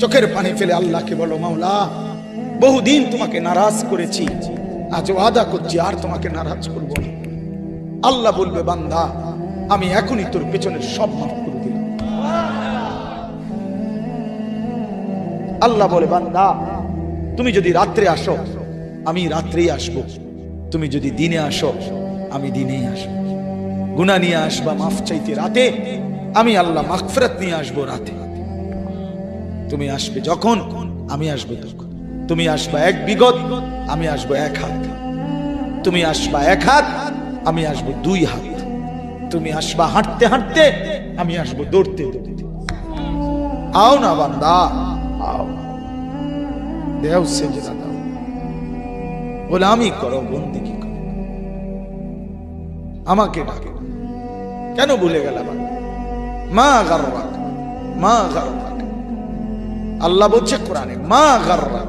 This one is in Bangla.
চোখের পানি ফেলে আল্লাহকে বলো, মাওলা বহুদিন তোমাকে নারাজ করেছি, আজ ওয়াদা করছি আর তোমাকে নারাজ করব না। আল্লাহ বলবে, বান্দা আমি এখনই তোর পেছনের সব মাফ করে দিলাম। আল্লাহ বলে, বান্দা তুমি যদি রাত্রে আসো আমি রাত্রেই আসবো, তুমি যদি দিনে আসো আমি দিনেই আসবো। গুনাহ নিয়ে আসবা মাফ চাইতে রাতে, আমি আল্লাহ মাগফিরাত নিয়ে আসবো রাতে। তুমি আসবে যখন আমি আসবো তখন। তুমি আসবা এক বিগত, আমি আসবো এক হাত। তুমি আসবা এক হাত, আমি আসবো দুই হাত। তুমি আসবা হাঁটতে হাঁটতে, আমি আসবো দৌড়তে দৌড়তে। আও না বান্দা, আও, দেও সেজদা দাও, গোলামি করো, বন্দেগী করো, আমাকে ডাকে। কেন ভুলে গেলাম? মা গাররাক, মা গাররাক। আল্লাহ বলছে কোরআনে, মা গাররাক।